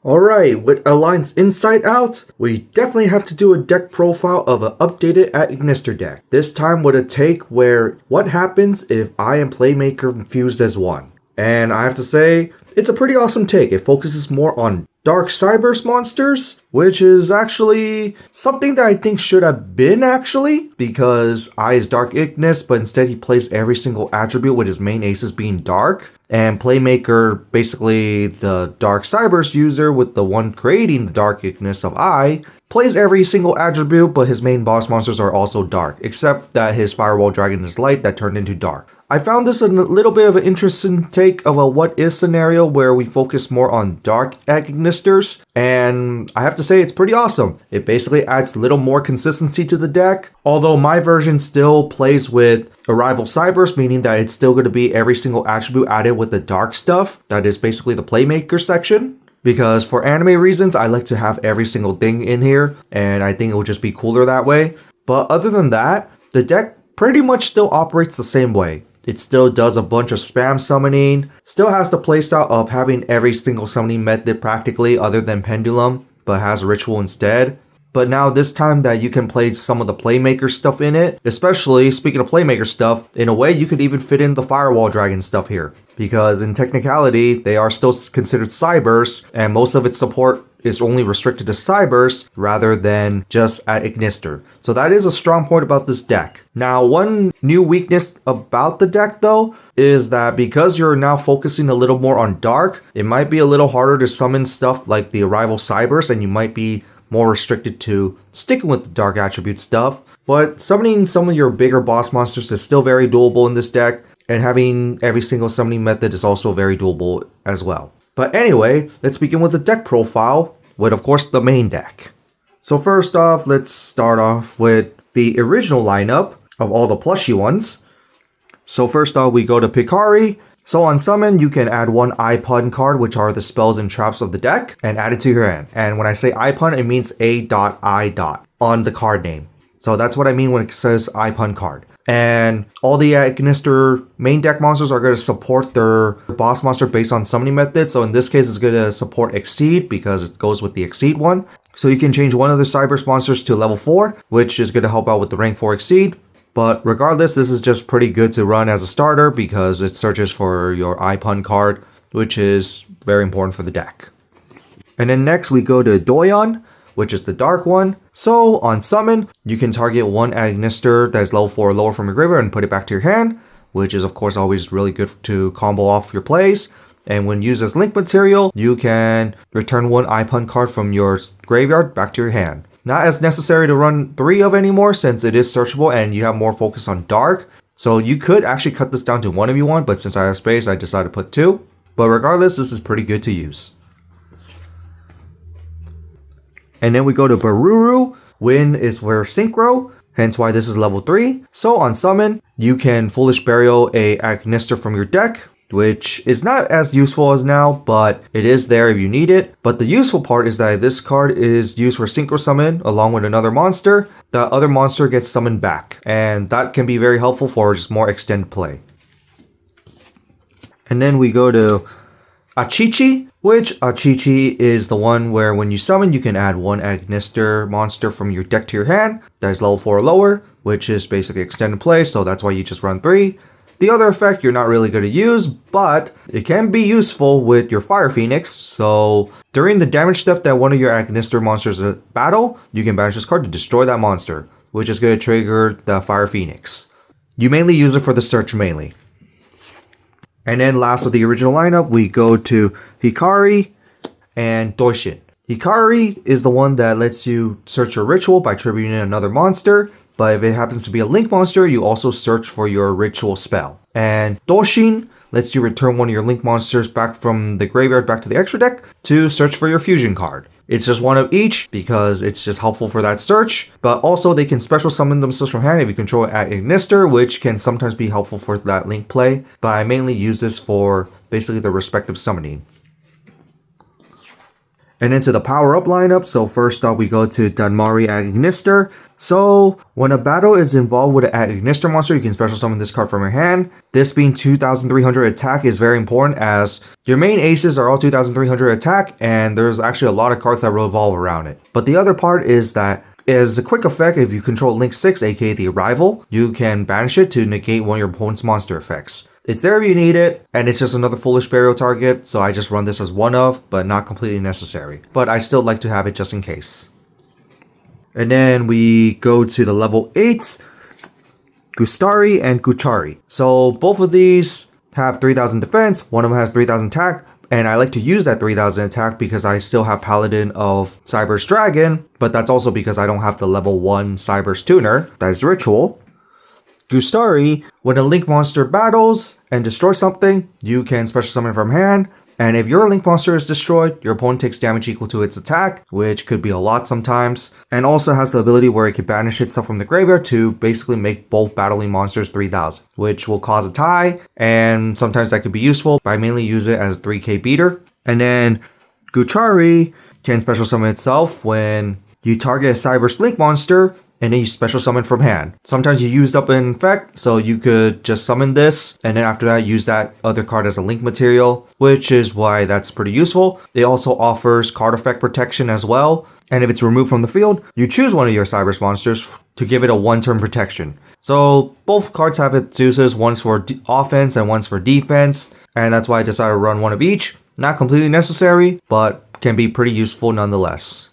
Alright, with Alliance Inside Out, we definitely have to do a deck profile of an updated Ignister deck. This time with a take where what happens if I and Playmaker fused as one. And I have to say, it's a pretty awesome take. It focuses more on Dark Cyberse monsters, which is actually something that I think should have been because I is Dark Ignis, but instead he plays every single attribute with his main aces being Dark. And Playmaker, basically the Dark Cyberse user with the one creating the Dark Ignis of Ai, plays every single attribute, but his main boss monsters are also dark, except that his Firewall Dragon is light that turned into dark. I found this a little bit of an interesting take of a what-if scenario where we focus more on dark Ignisters, and I have to say it's pretty awesome. It basically adds a little more consistency to the deck, although my version still plays with Arrival Cyberse, meaning that it's still going to be every single attribute added with the dark stuff, that is basically the Playmaker section. Because for anime reasons, I like to have every single thing in here, and I think it would just be cooler that way. But other than that, the deck pretty much still operates the same way. It still does a bunch of spam summoning, still has the playstyle of having every single summoning method practically other than Pendulum, but has Ritual instead. But now this time that you can play some of the Playmaker stuff in it, especially speaking of Playmaker stuff, in a way you could even fit in the Firewall Dragon stuff here. Because in technicality, they are still considered Cybers, and most of its support is only restricted to Cybers rather than just at Ignister. So that is a strong point about this deck. Now, one new weakness about the deck though, is that because you're now focusing a little more on Dark, it might be a little harder to summon stuff like the Arrival Cybers, and you might be more restricted to sticking with the dark attribute stuff, but summoning some of your bigger boss monsters is still very doable in this deck, and having every single summoning method is also very doable as well. But anyway, let's begin with the deck profile, with of course the main deck. So first off, let's start off with the original lineup of all the plushie ones. So first off, we go to Picari. So on summon, you can add one iPun card, which are the spells and traps of the deck, and add it to your hand. And when I say iPun, it means A.I. on the card name. So that's what I mean when it says iPun card. And all the Ignister main deck monsters are going to support their boss monster based on summoning method. So in this case, it's going to support Exceed because it goes with the Exceed one. So you can change one of the Cyberse monsters to level 4, which is going to help out with the rank 4 Exceed. But regardless, this is just pretty good to run as a starter because it searches for your iPun card, which is very important for the deck. And then next we go to Doyon, which is the dark one. So on summon, you can target one Ignister that is level 4 or lower from your graveyard and put it back to your hand, which is of course always really good to combo off your plays. And when used as link material, you can return one iPun card from your graveyard back to your hand. Not as necessary to run 3 of anymore since it is searchable and you have more focus on dark. So you could actually cut this down to 1 if you want, but since I have space, I decided to put 2. But regardless, this is pretty good to use. And then we go to Baruru. Win is for Synchro, hence why this is level 3. So on summon, you can Foolish Burial a Ignister from your deck, which is not as useful as now, but it is there if you need it. But the useful part is that this card is used for Synchro Summon along with another monster. The other monster gets summoned back, and that can be very helpful for just more extended play. And then we go to Achichi, which Achichi is the one where when you summon, you can add one Ignister monster from your deck to your hand that is level 4 or lower, which is basically extended play, so that's why you just run 3. The other effect you're not really going to use, but it can be useful with your Fire Phoenix. So during the damage step that one of your Ignister monsters battle, you can banish this card to destroy that monster, which is going to trigger the Fire Phoenix. You mainly use it for the search mainly. And then last of the original lineup, we go to Hikari and Doishin. Hikari is the one that lets you search your ritual by tributing another monster. But if it happens to be a link monster, you also search for your ritual spell. And Doshin lets you return one of your link monsters back from the graveyard back to the extra deck to search for your fusion card. It's just one of each because it's just helpful for that search, but also they can special summon themselves from hand if you control it at Ignister, which can sometimes be helpful for that link play, but I mainly use this for basically the respective summoning. And into the power-up lineup, so first up we go to Dunmari Agnister. So when a battle is involved with an Agnister monster, you can special summon this card from your hand. This being 2300 attack is very important as your main aces are all 2300 attack, and there's actually a lot of cards that revolve around it. But the other part is that as a quick effect, if you control Link 6, aka the Arrival, you can banish it to negate one of your opponent's monster effects. It's there if you need it, and it's just another Foolish Burial target, so I just run this as one of, but not completely necessary. But I still like to have it just in case. And then we go to the level 8s, Gustari and Guchari. So both of these have 3000 defense, one of them has 3000 attack, and I like to use that 3000 attack because I still have Paladin of Cyber's Dragon, but that's also because I don't have the level 1 Cyber's Tuner, that is Ritual. Gustari, when a Link monster battles and destroys something, you can special summon from hand, and if your Link monster is destroyed, your opponent takes damage equal to its attack, which could be a lot sometimes, and also has the ability where it can banish itself from the graveyard to basically make both battling monsters 3000, which will cause a tie, and sometimes that could be useful, but I mainly use it as a 3k beater. And then Guchari can special summon itself when you target a Cyber's Link monster, and then you special summon from hand. Sometimes you used up an effect, so you could just summon this, and then after that use that other card as a link material, which is why that's pretty useful. It also offers card effect protection as well, and if it's removed from the field, you choose one of your Cyber's monsters to give it a 1-turn protection. So both cards have its uses, one's for offense and one's for defense, and that's why I decided to run one of each. Not completely necessary, but can be pretty useful nonetheless.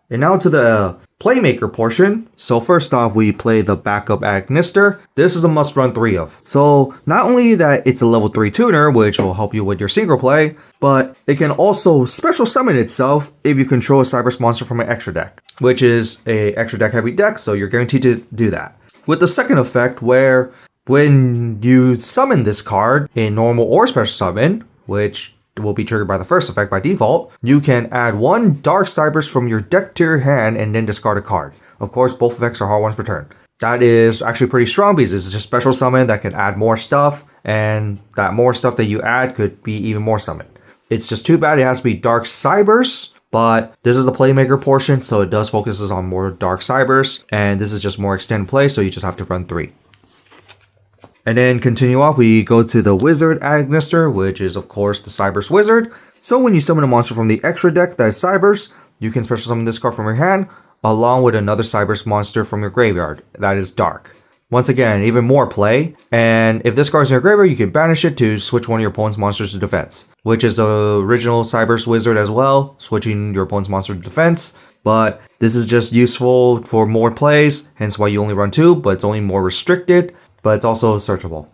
And now to the Playmaker portion. So first off, we play the backup Agnister. This is a must run 3 of. So not only that it's a level 3 tuner, which will help you with your single play, but it can also special summon itself if you control a Cyber's monster from an extra deck, which is a extra deck heavy deck, so you're guaranteed to do that. With the second effect where when you summon this card in normal or special summon, which will be triggered by the first effect by default, you can add 1 Dark Cybers from your deck to your hand and then discard a card. Of course, both effects are hard ones per turn. That is actually pretty strong because it's just special summon that can add more stuff, and that more stuff that you add could be even more summon. It's just too bad it has to be Dark Cybers, but this is the Playmaker portion, so it does focuses on more Dark Cybers, and this is just more extended play, so you just have to run 3. And then continue off, we go to the Wizard Agnister, which is of course the Cyber's Wizard. So when you summon a monster from the extra deck that is Cyber's, you can special summon this card from your hand, along with another Cyber's monster from your graveyard, that is Dark. Once again, even more play, and if this card is in your graveyard, you can banish it to switch one of your opponent's monsters to defense, which is the original Cyber's Wizard as well, switching your opponent's monster to defense. But this is just useful for more plays, hence why you only run 2, but it's only more restricted, but it's also searchable.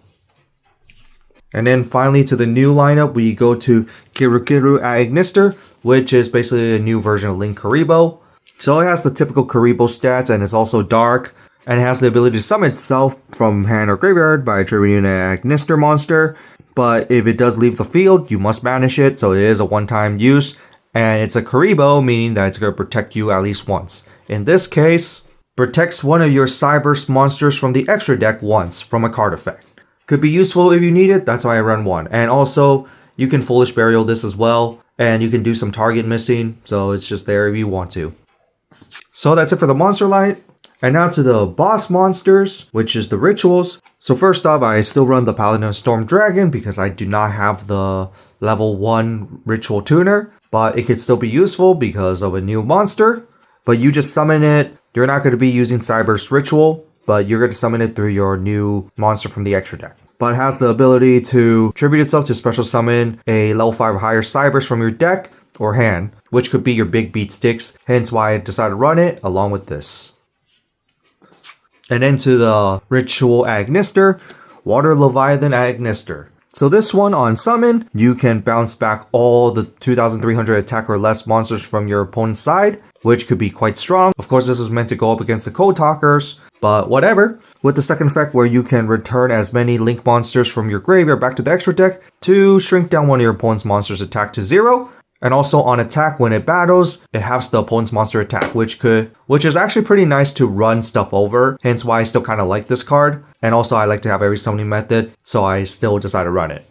And then finally to the new lineup, we go to Kirukiru Agnister, which is basically a new version of Link Karibo. So it has the typical Karibo stats, and it's also dark, and it has the ability to summon itself from hand or graveyard by attributing an Agnister monster. But if it does leave the field, you must banish it, so it is a one-time use. And it's a Karibo, meaning that it's going to protect you at least once. In this case, protects one of your Cyber's monsters from the extra deck once from a card effect. Could be useful if you need it, that's why I run 1. And also, you can Foolish Burial this as well, and you can do some target missing, so it's just there if you want to. So that's it for the monster line. And now to the boss monsters, which is the rituals. So first off, I still run the Paladin of Storm Dragon because I do not have the level 1 ritual tuner, but it could still be useful because of a new monster. But you just summon it. You're not going to be using Cyber's Ritual, but you're going to summon it through your new monster from the extra deck. But it has the ability to tribute itself to special summon a level 5 or higher Cybers from your deck or hand, which could be your big beat sticks, hence why I decided to run it along with this. And then to the Ritual Agnister, Water Leviathan Agnister. So this one on summon, you can bounce back all the 2300 attack or less monsters from your opponent's side, which could be quite strong. Of course, this was meant to go up against the Code Talkers, but whatever. With the second effect where you can return as many Link monsters from your graveyard back to the extra deck to shrink down one of your opponent's monsters' attack to 0. And also on attack when it battles, it halves the opponent's monster attack, which is actually pretty nice to run stuff over, hence why I still kind of like this card. And also I like to have every summoning method, so I still decided to run it.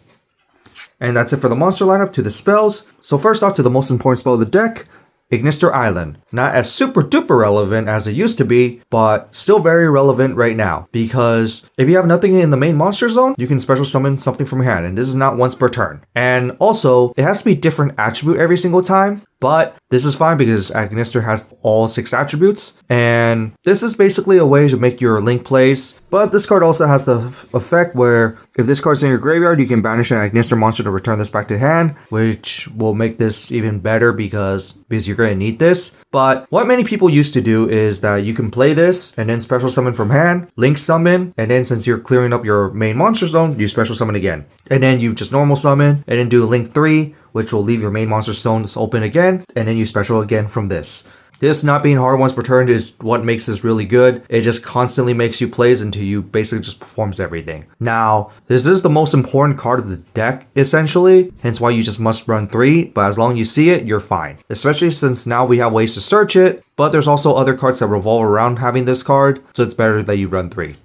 And that's it for the monster lineup. To the spells. So first off, to the most important spell of the deck, Ignister Island. Not as super duper relevant as it used to be, but still very relevant right now. Because if you have nothing in the main monster zone, you can special summon something from your hand, and this is not once per turn. And also, it has to be different attribute every single time. But this is fine because Ignister has all 6 attributes, and this is basically a way to make your link plays. But this card also has the effect where if this card's in your graveyard, you can banish an Ignister monster to return this back to hand, which will make this even better because you're going to need this. But what many people used to do is that you can play this and then special summon from hand, link summon, and then since you're clearing up your main monster zone, you special summon again. And then you just normal summon, and then do link 3, which will leave your main monster stones open again, and then you special again from this. This not being hard once per turn is what makes this really good. It just constantly makes you plays until you basically just performs everything. Now, this is the most important card of the deck, essentially, hence why you just must run 3, but as long as you see it, you're fine. Especially since now we have ways to search it, but there's also other cards that revolve around having this card, so it's better that you run 3.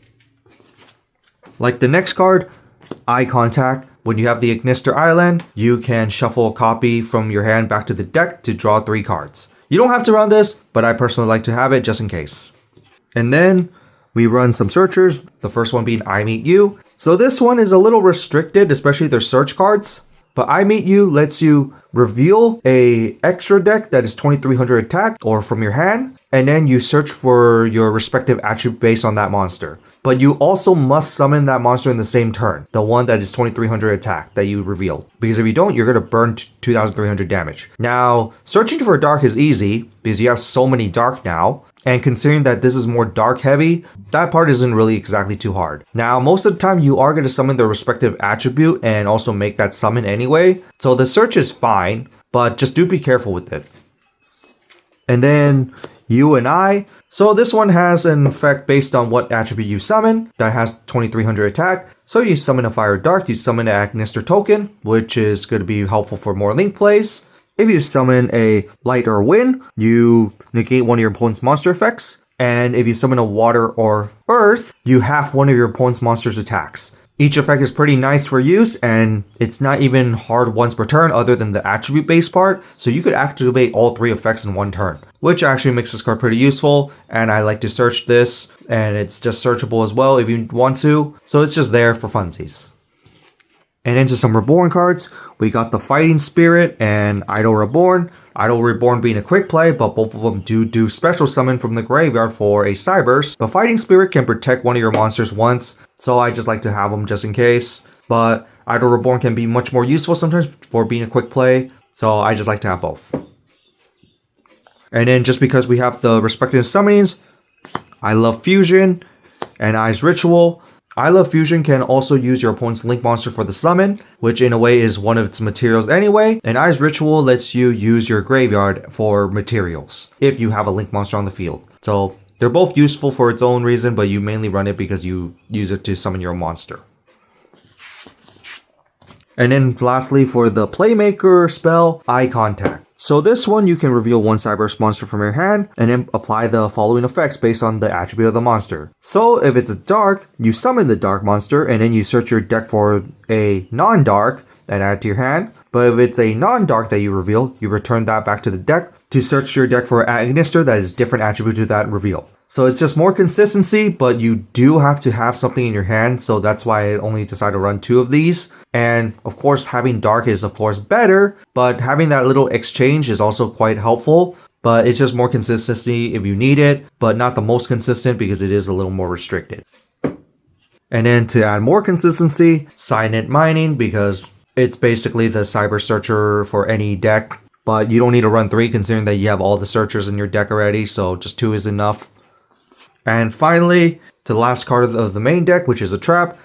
Like the next card, Eye Contact. When you have the Ignister Island, you can shuffle a copy from your hand back to the deck to draw 3 cards. You don't have to run this, but I personally like to have it just in case. And then we run some searchers, the first one being I Meet You. So this one is a little restricted, especially their search cards. But I Meet You lets you reveal a extra deck that is 2300 attack or from your hand, and then you search for your respective attribute based on that monster. But you also must summon that monster in the same turn, the one that is 2300 attack that you revealed. Because if you don't, you're going to burn 2300 damage. Now, searching for dark is easy because you have so many dark now. And considering that this is more dark heavy, that part isn't really exactly too hard. Now, most of the time you are going to summon the respective attribute and also make that summon anyway. So the search is fine, but just do be careful with it. And then You and I. So this one has an effect based on what attribute you summon that has 2300 attack. So you summon a Fire Dark, you summon an Ignister token, which is going to be helpful for more link plays. If you summon a Light or Wind, you negate one of your opponent's monster effects. And if you summon a Water or Earth, you half one of your opponent's monster's attacks. Each effect is pretty nice for use, and it's not even hard once per turn other than the attribute-based part, so you could activate all 3 effects in one turn, which actually makes this card pretty useful, and I like to search this, and it's just searchable as well if you want to, so it's just there for funsies. And into some Reborn cards, we got the Fighting Spirit and Idol Reborn. Idol Reborn being a quick play, but both of them do special summon from the graveyard for a Cyberse. The Fighting Spirit can protect one of your monsters once, so I just like to have them just in case. But Idol Reborn can be much more useful sometimes for being a quick play, so I just like to have both. And then just because we have the respective summonings, I Love Fusion and Ai's Ritual. I Love Fusion can also use your opponent's link monster for the summon, which in a way is one of its materials anyway, and Ai's Ritual lets you use your graveyard for materials if you have a link monster on the field. So they're both useful for its own reason, but you mainly run it because you use it to summon your monster. And then lastly, for the Playmaker spell, Eye Contact. So this one, you can reveal one Cyberse monster from your hand and then apply the following effects based on the attribute of the monster. So if it's a dark, you summon the dark monster and then you search your deck for a non-dark and add it to your hand. But if it's a non-dark that you reveal, you return that back to the deck to search your deck for an Ignister that is different attribute to that reveal. So it's just more consistency, but you do have to have something in your hand, so that's why I only decided to run 2 of these. And of course, having dark is of course better, but having that little exchange is also quite helpful. But it's just more consistency if you need it, but not the most consistent because it is a little more restricted. And then to add more consistency, Silent Mining, because it's basically the Cyber Searcher for any deck, but you don't need to run 3 considering that you have all the searchers in your deck already, so just 2 is enough. And finally, to the last card of the main deck, which is a trap,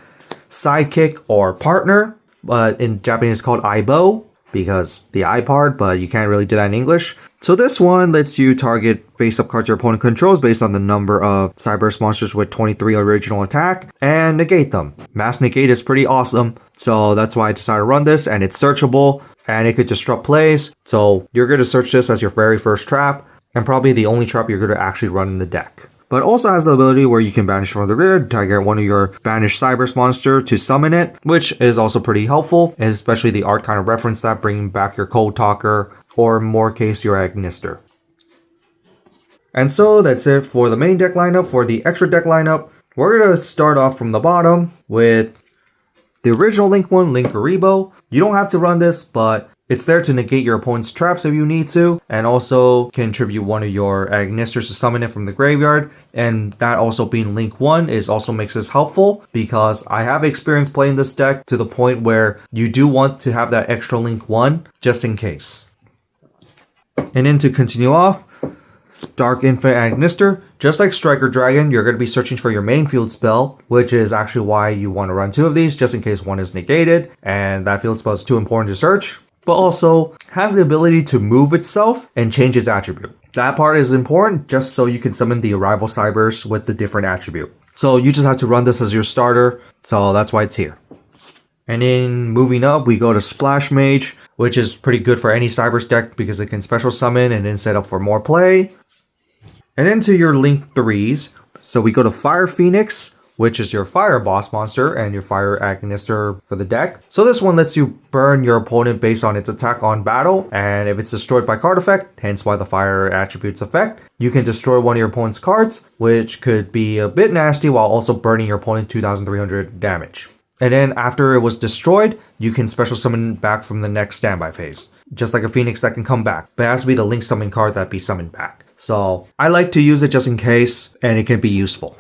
Sidekick or Partner, but in Japanese it's called Aibo, because the I part, but you can't really do that in English. So this one lets you target face-up cards your opponent controls based on the number of Cyberse monsters with 23 original attack, and negate them. Mass Negate is pretty awesome, so that's why I decided to run this, and it's searchable, and it could disrupt plays, so you're going to search this as your very first trap, and probably the only trap you're going to actually run in the deck. but also has the ability where you can banish from the rear, target one of your banished Cyberse monster to summon it, which is also pretty helpful, and especially the art kind of reference that, bringing back your Code Talker, or in more case, your Agnister. And so that's it for the main deck lineup. For the extra deck lineup, we're going to start off from the bottom with the original Link 1, Link Karibo. You don't have to run this, but it's there to negate your opponent's traps if you need to, and also contribute one of your Agnisters to summon it from the graveyard. And that also being Link 1 also makes this helpful, because I have experience playing this deck to the point where you do want to have that extra Link 1 just in case. And then to continue off, Dark Infinite Agnister. Just like Striker Dragon, you're going to be searching for your main field spell, which is actually why you want to run 2 of these, just in case one is negated, and that field spell is too important to search, but also has the ability to move itself and change its attribute. That part is important just so you can summon the Arrival Cybers with the different attribute. So you just have to run this as your starter, so that's why it's here. And then moving up, we go to Splash Mage, which is pretty good for any Cybers deck because it can special summon and then set up for more play. And into your Link 3s, so we go to Fire Phoenix, which is your Fire Boss monster and your Fire Agnister for the deck. So this one lets you burn your opponent based on its attack on battle, and if it's destroyed by card effect, hence why the Fire attributes effect, you can destroy one of your opponent's cards, which could be a bit nasty while also burning your opponent 2,300 damage. And then after it was destroyed, you can special summon back from the next standby phase. Just like a Phoenix that can come back, but it has to be the Link summon card that be summoned back. So I like to use it just in case, and it can be useful.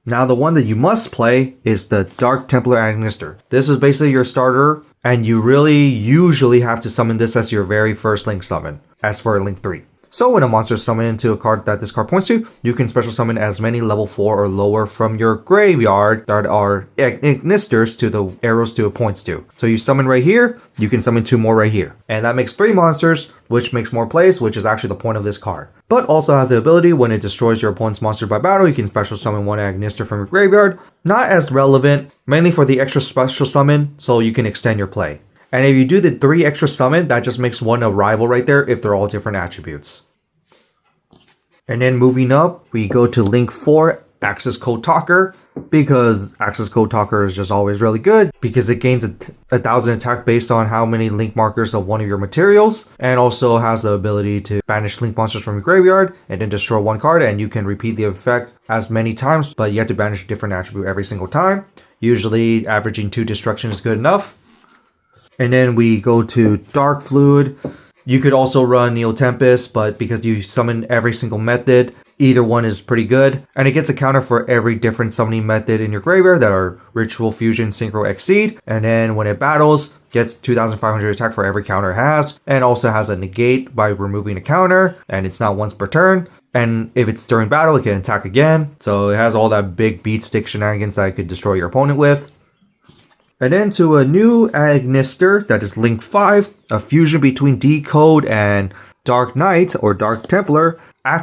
Now the one that you must play is the Dark Templar Agnister. This is basically your starter, and you really usually have to summon this as your very first Link summon, as for Link 3. So when a monster is summoned into a card that this card points to, you can special summon as many level 4 or lower from your graveyard that are Agnisters to the arrows to it points to. So you summon right here, you can summon 2 more right here. And that makes 3 monsters, which makes more plays, which is actually the point of this card. But also has the ability, when it destroys your opponent's monster by battle, you can special summon 1 Agnister from your graveyard. Not as relevant, mainly for the extra special summon, so you can extend your play. And if you do the 3 extra summon, that just makes 1 a rival right there if they're all different attributes. And then moving up, we go to Link 4, Access Code Talker, because Access Code Talker is just always really good, because it gains 1,000 attack based on how many link markers of one of your materials, and also has the ability to banish link monsters from your graveyard, and then destroy 1 card, and you can repeat the effect as many times, but you have to banish a different attribute every single time. Usually averaging 2 destruction is good enough. And then we go to Dark Fluid. You could also run Neo Tempest, but because you summon every single method, either one is pretty good. And it gets a counter for every different summoning method in your graveyard that are Ritual, Fusion, Synchro, Exceed. And then when it battles, gets 2,500 attack for every counter it has. And also has a negate by removing a counter, and it's not once per turn. And if it's during battle, it can attack again. So it has all that big beat stick shenanigans that it could destroy your opponent with. And then to a new Agnister, that is Link 5, a fusion between Decode and Dark Knight or Dark Templar,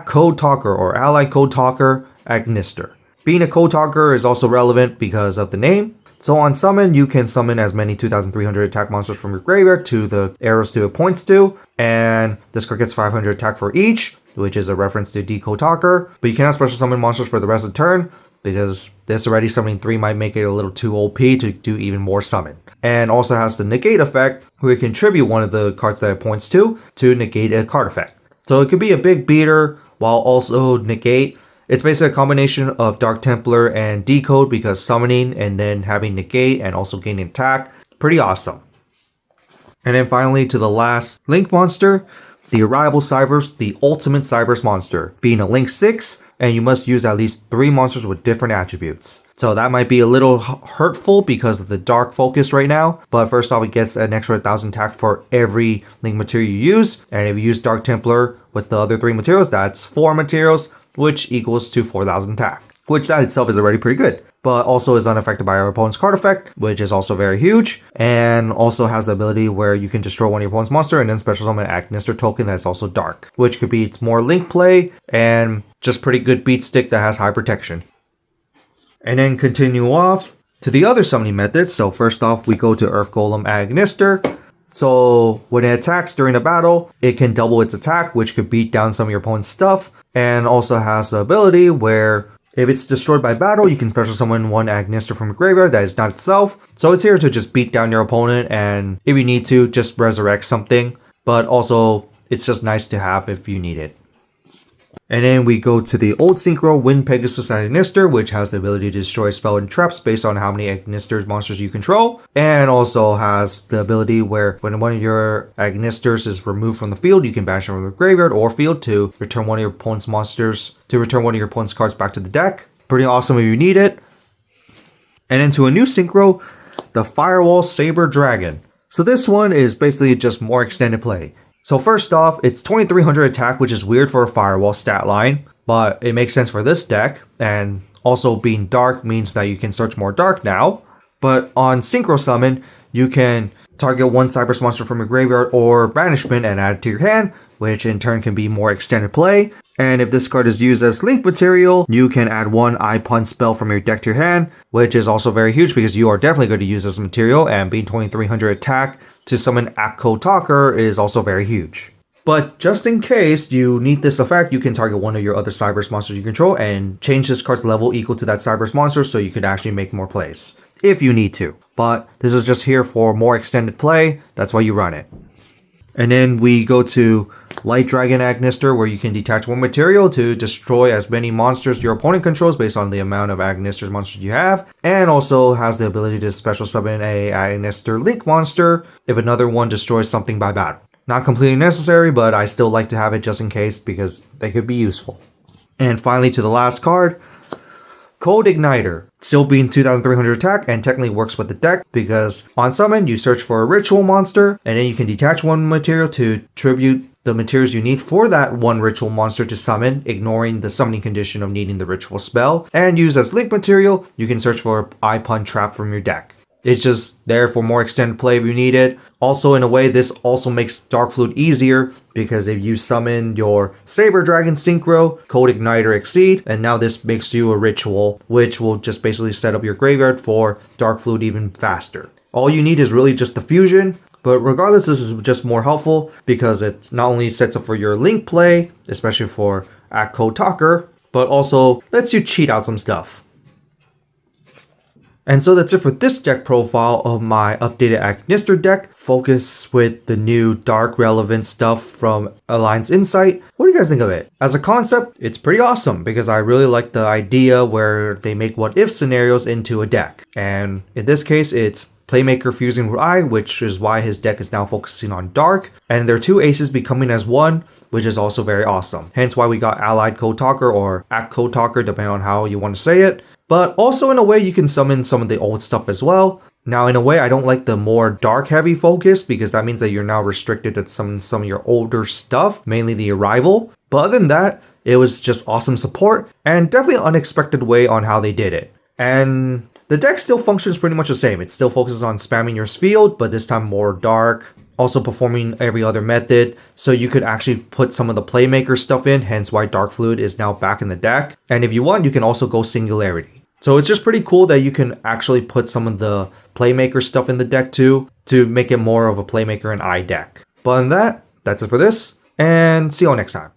Code Talker or Allied Code Talker Agnister. Being a Code Talker is also relevant because of the name. So on summon, you can summon as many 2,300 attack monsters from your graveyard to the arrows to it points to, and this card gets 500 attack for each, which is a reference to Decode Talker. But you cannot special summon monsters for the rest of the turn, because this already summoning 3 might make it a little too OP to do even more summon. And also has the negate effect, where you contribute one of the cards that it points to negate a card effect. So it could be a big beater while also negate. It's basically a combination of Dark Templar and Decode, because summoning and then having negate and also gaining attack, pretty awesome. And then finally to the last Link monster, the Arrival Cybers, the ultimate Cybers monster, being a Link 6, and you must use at least 3 monsters with different attributes. So that might be a little hurtful because of the dark focus right now, but first off, it gets an extra 1,000 attack for every Link material you use, and if you use Dark Templar with the other 3 materials, that's 4 materials, which equals to 4,000 attack, which that itself is already pretty good. But also is unaffected by our opponent's card effect, which is also very huge, and also has the ability where you can destroy one of your opponent's monster and then special summon an Agnister token that's also dark, which could be its more Link play and just pretty good beat stick that has high protection. And then continue off to the other summoning methods. So first off, we go to Earth Golem Agnister. So when it attacks during a battle, it can double its attack, which could beat down some of your opponent's stuff, and also has the ability where if it's destroyed by battle, you can special summon one Agnister from a graveyard that is not itself. So it's here to just beat down your opponent, and if you need to, just resurrect something. But also, it's just nice to have if you need it. And then we go to the old Synchro Wind Pegasus Agnister, which has the ability to destroy spell and traps based on how many Agnisters monsters you control. And also has the ability where when one of your Agnisters is removed from the field, you can banish them from the graveyard or field to return one of your opponent's cards back to the deck. Pretty awesome if you need it. And into a new Synchro, the Firewall Saber Dragon. So this one is basically just more extended play. So first off, it's 2300 attack, which is weird for a Firewall stat line, but it makes sense for this deck, and also being dark means that you can search more dark now. But on Synchro Summon, you can target one Cyberse monster from your graveyard or banishment and add it to your hand, which in turn can be more extended play. And if this card is used as link material, you can add one Eye-Punch spell from your deck to your hand, which is also very huge because you are definitely going to use this material, and being 2300 attack to summon Akko Talker is also very huge. But just in case you need this effect, you can target one of your other Cyberse monsters you control and change this card's level equal to that Cyberse monster so you could actually make more plays, if you need to. But this is just here for more extended play, that's why you run it. And then we go to Light Dragon Agnister, where you can detach one material to destroy as many monsters your opponent controls based on the amount of Agnisters monsters you have, and also has the ability to special summon a Agnister Link monster if another one destroys something by battle. Not completely necessary, but I still like to have it just in case because they could be useful. And finally to the last card, Cold Igniter, still being 2300 attack and technically works with the deck because on summon you search for a ritual monster and then you can detach one material to tribute the materials you need for that one ritual monster to summon, ignoring the summoning condition of needing the ritual spell, and use as link material, you can search for Eye-Punch trap from your deck. It's just there for more extended play if you need it. Also, in a way, this also makes Dark Flute easier because if you summon your Saber Dragon Synchro, Cold Igniter Exceed, and now this makes you a ritual, which will just basically set up your graveyard for Dark Flute even faster. All you need is really just the fusion, but regardless, this is just more helpful because it not only sets up for your link play, especially for Akko Talker, but also lets you cheat out some stuff. And so that's it for this deck profile of my updated Agnister deck. Focus with the new dark relevant stuff from Alliance Insight. What do you guys think of it? As a concept, it's pretty awesome because I really like the idea where they make what if scenarios into a deck. And in this case, it's Playmaker fusing with Ai, which is why his deck is now focusing on dark. And their two aces becoming as one, which is also very awesome. Hence why we got Allied Code Talker or Akko Talker, depending on how you want to say it. But also in a way you can summon some of the old stuff as well. Now in a way I don't like the more dark heavy focus because that means that you're now restricted to some of your older stuff, mainly the Arrival. But other than that, it was just awesome support and definitely an unexpected way on how they did it. And the deck still functions pretty much the same. It still focuses on spamming your field, but this time more dark. Also performing every other method, so you could actually put some of the Playmaker stuff in, hence why Dark Fluid is now back in the deck. And if you want, you can also go Singularity. So it's just pretty cool that you can actually put some of the Playmaker stuff in the deck too, to make it more of a Playmaker and Ai deck. But other than that, that's it for this, and see you all next time.